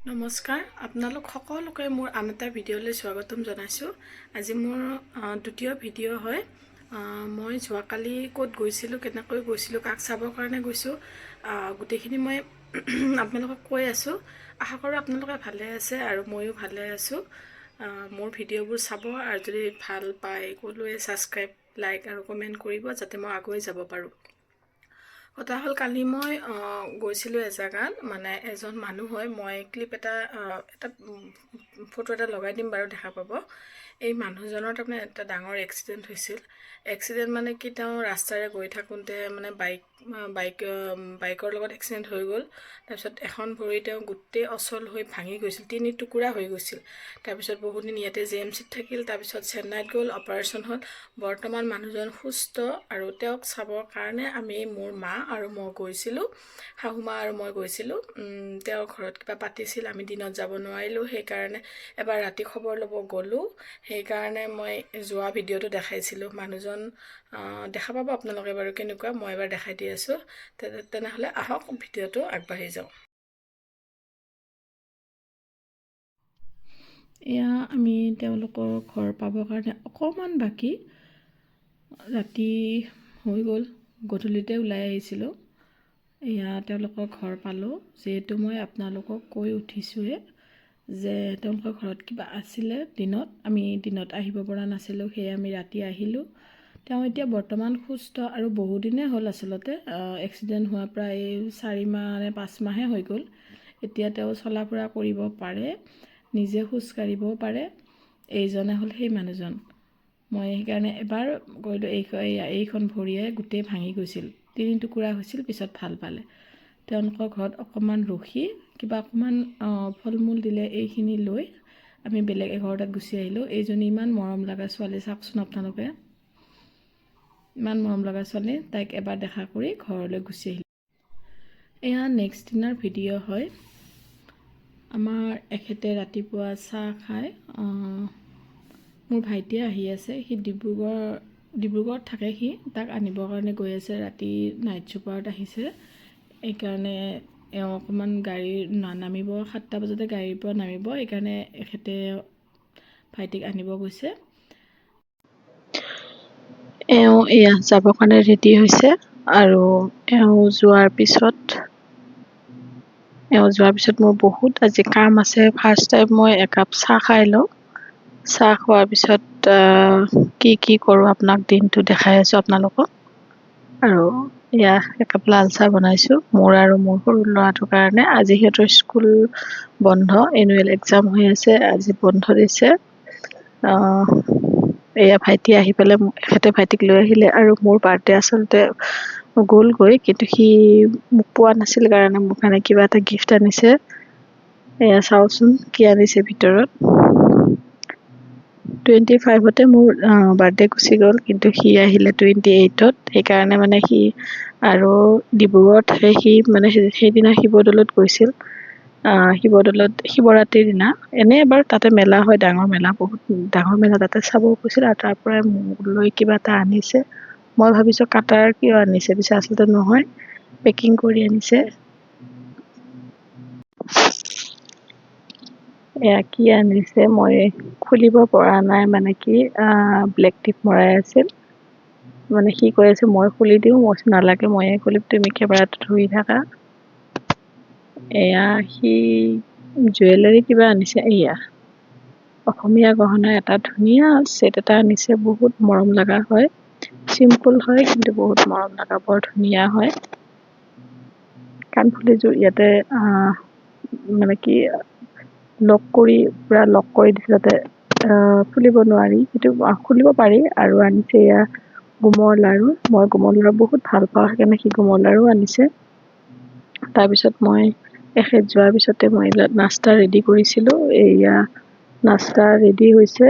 নমস্কাৰ আপোনালোক সকলোকে মোৰ আন এটা ভিডিঅ'লৈ স্বাগতম জনাইছোঁ। আজি মোৰ দ্বিতীয় ভিডিঅ' হয়। মই যোৱাকালি ক'ত গৈছিলোঁ, কেনেকৈ গৈছিলোঁ, কাক চাবৰ কাৰণে গৈছোঁ, গোটেইখিনি মই আপোনালোকক কৈ আছোঁ। আশা কৰোঁ আপোনালোকে ভালে আছে আৰু ময়ো ভালে আছোঁ। মোৰ ভিডিঅ'বোৰ চাব আৰু যদি ভাল পায় সকলোৱে ছাবস্ক্ৰাইব, লাইক আৰু কমেণ্ট কৰিব যাতে মই আগুৱাই যাব পাৰোঁ। কথা হ'ল কালি মই গৈছিলোঁ এজেগাত, মানে এজন মানুহ হয়। মই ক্লিপ এটা ফটো এটা লগাই দিম বাৰু, দেখা পাব। এই মানুহজনৰ তাৰমানে এটা ডাঙৰ এক্সিডেণ্ট হৈছিল। এক্সিডেণ্ট মানে কি, তেওঁ ৰাস্তাৰে গৈ থাকোঁতে মানে বাইকৰ লগত এক্সিডেণ্ট হৈ গ'ল। তাৰপিছত এখন ভৰি তেওঁ গোটেই অচল হৈ ভাঙি গৈছিল, 3 টুকুৰা হৈ গৈছিল। তাৰপিছত বহুদিন ইয়াতে JMCত থাকিল, তাৰপিছত চেন্নাইত গ'ল, অপাৰেশ্যন হ'ল। বৰ্তমান মানুহজন সুস্থ আৰু তেওঁক চাবৰ কাৰণে মোৰ মা আৰু মই গৈছিলোঁ, শাহুমা আৰু মই গৈছিলোঁ। তেওঁৰ ঘৰত কিবা পাতিছিল, আমি দিনত যাব নোৱাৰিলোঁ, সেইকাৰণে এবাৰ ৰাতি খবৰ ল'ব গ'লোঁ। সেইকাৰণে মই যোৱা ভিডিঅ'টো দেখাইছিলোঁ। মানুহজন দেখা পাব আপোনালোকে বাৰু কেনেকুৱা, মই এবাৰ দেখাই দি আছোঁ। তেনেহ'লে আহক ভিডিঅ'টো আগবাঢ়ি যাওঁ। এয়া আমি তেওঁলোকৰ ঘৰ পাবৰ কাৰণে অকণমান বাকী, ৰাতি হৈ গ'ল, গধূলিতে ওলাই আহিছিলোঁ। এয়া তেওঁলোকৰ ঘৰ পালোঁ। যিহেতু মই আপোনালোকক কৈ উঠিছোঁৱে যে তেওঁলোকৰ ঘৰত কিবা আছিলে দিনত, আমি দিনত আহিব পৰা নাছিলোঁ, সেয়ে আমি ৰাতি আহিলোঁ। তেওঁ এতিয়া বৰ্তমান সুস্থ আৰু বহুদিনেই হ'ল। আচলতে এক্সিডেণ্ট হোৱাৰ প্ৰায় 4 মাহ নে 5 মাহে হৈ গ'ল। এতিয়া তেওঁ চলা ফুৰা কৰিব পাৰে, নিজে খোজ কাঢ়িবও পাৰে। এইজনে হ'ল সেই মানুহজন। মই সেইকাৰণে এবাৰ গৈলোঁ। এইখন ভৰিয়ে গোটেই ভাঙি গৈছিল, 3 টুকুৰা হৈছিল, পিছত ভাল পালে। তেওঁলোকৰ ঘৰত অকণমান ৰখি কিবা অকণমান ফল মূল দিলে, এইখিনি লৈ আমি বেলেগ এঘৰটাত গুচি আহিলোঁ। এইজনী ইমান মৰম লগা ছোৱালী, চাওকচোন আপোনালোকে, ইমান মৰম লগা ছোৱালী। তাইক এবাৰ দেখা কৰি ঘৰলৈ গুচি আহিলোঁ। এয়া নেক্সট দিনাৰ ভিডিঅ' হয়। আমাৰ এখেতে ৰাতিপুৱা চাহ খাই, মোৰ ভাইটিয়ে আহি আছে, সি ডিব্ৰুগড়ত থাকে, সি তাক আনিবৰ কাৰণে গৈ আছে। ৰাতি নাইট ছুপাৰত আহিছে, এইকাৰণে এওঁ অকণমান নামিব, 7টা বজাতে গাড়ীৰ পৰা নামিব। এইকাৰণে এখেতে ভাইটিক আনিব গৈছে। এওঁ এয়া যাবৰ কাৰণে ৰেডি হৈছে আৰু এওঁ যোৱাৰ পিছত মোৰ বহুত আজি কাম আছে। ফাৰ্ষ্ট টাইম মই একাপ চাহ খাই লওঁ। চাহ খোৱাৰ পিছত কি কৰোঁ আপোনাক দিনটো দেখাই আছোঁ আপোনালোকক। আৰু এয়া একাপ লাল চাহ বনাইছোঁ মোৰ আৰু মোৰ সৰু ল'ৰাটোৰ কাৰণে। আজি সিহঁতৰ স্কুল বন্ধ, এনুৱেল এক্সাম হৈ আছে, আজি বন্ধ দিছে। এয়া ভাইটি আহি পেলাই এখেতে ভাইটিক লৈ আহিলে আৰু মোৰ বাৰ্থডে আচলতে গ'লগৈ, কিন্তু সি মোক পোৱা নাছিল কাৰণে মোৰ কাৰণে কিবা এটা গিফ্ট আনিছে। এয়া চাওকচোন কি আনিছে ভিতৰত। 25তে মোৰ বাৰ্থডে গুচি গ'ল, কিন্তু সি আহিলে 28ত। সেইকাৰণে মানে সি আৰু ডিব্ৰুগড়ত থাকে। সি মানে সেইদিনা শিৱদৌলত গৈছিল। শিৱৰাত্ৰিৰ দিনা এনেই এবাৰ তাতে মেলা হয়, ডাঙৰ মেলা, বহুত ডাঙৰ মেলা, তাতে চাব গৈছিল আৰু তাৰ পৰাই মোলৈ কিবা এটা আনিছে। মই ভাবিছোঁ কাটাৰ কিয় আনিছে, পিছে আচলতে নহয়, পেকিং কৰি আনিছে। এয়া কি আনিছে মই খুলিব পৰা নাই, মানে কি ব্লেক টিপ মৰাই আছিল। মানে সি কৈ আছে মই খুলি দিওঁ, মই নালাগে, ময়ে খুলিম, তুমি কেমেৰাটো ধৰি থাকা। এয়া সি জুৱেলাৰী কিবা আনিছে। এয়া অসমীয়া গহনা এটা ধুনীয়া ছেট এটা আনিছে, বহুত মৰম লগা হয়। চিম্পুল হয় কিন্তু বহুত মৰম লগা, বৰ ধুনীয়া হয়। কাণফুলিযোৰ ইয়াতে মানে কি লক কৰি দিছে, যাতে খুলিব নোৱাৰি, সেইটো খুলিব পাৰি। আৰু আনিছে এয়া গোমৰ লাড়ু। মই গোমৰ লাড়ু বহুত ভাল পাওঁ, সেইকাৰণে সি গোমৰ লাড়ু আনিছে। তাৰপিছত মই এখেত যোৱাৰ পিছতে মই নাস্তা ৰেডি কৰিছিলোঁ। এয়া নাস্তা ৰেডি হৈছে।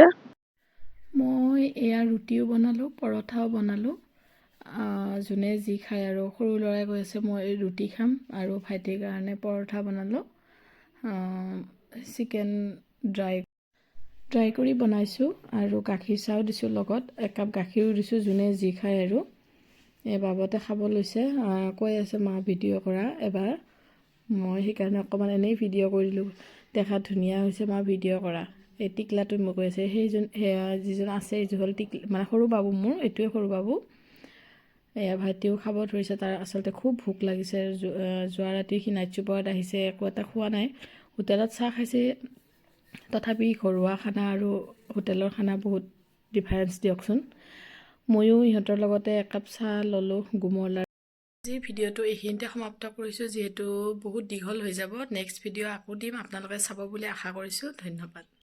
মই এয়া ৰুটিও বনালোঁ, পৰঠাও বনালোঁ। যোনে যি খায় আৰু, সৰু ল'ৰাই কৈ আছে মই ৰুটি খাম, আৰু ভাইটিৰ কাৰণে পৰঠা বনালোঁ। চিকেন ড্ৰাই কৰি বনাইছোঁ আৰু গাখীৰ চাহও দিছোঁ, লগত একাপ গাখীৰো দিছোঁ, যোনে যি খায় আৰু। এই বাবতে খাব লৈছে, কৈ আছে মা ভিডিঅ' কৰা এবাৰ। মই সেইকাৰণে অকণমান এনেই ভিডিঅ' কৰিলোঁ, দেখাত ধুনীয়া হৈছে মই ভিডিঅ' কৰা। এই টিকলাটো মোক কৈ আছে, সেয়া যিজন আছে এইযোৰ হ'ল মানে সৰু বাবু মোৰ, এইটোৱে সৰু বাবু। এয়া ভাইটিও খাব ধৰিছে, তাৰ আচলতে খুব ভোক লাগিছে। যোৱা ৰাতি সি নাইট চুপাৰত আহিছে, একো এটা খোৱা নাই। হোটেলত চাহ খাইছে, তথাপি ঘৰুৱা খানা আৰু হোটেলৰ খানা বহুত ডিফাৰেঞ্চ দিয়কচোন। ময়ো ইহঁতৰ লগতে একাপ চাহ ল'লোঁ গুমৰ লাড়ু। আজি ভিডিঅ'টো এইখিনিতে সমাপ্ত কৰিছোঁ, যিহেতু বহুত দীঘল হৈ যাব। নেক্সট ভিডিঅ' আকৌ দিম, আপোনালোকে চাব বুলি আশা কৰিছোঁ। ধন্যবাদ।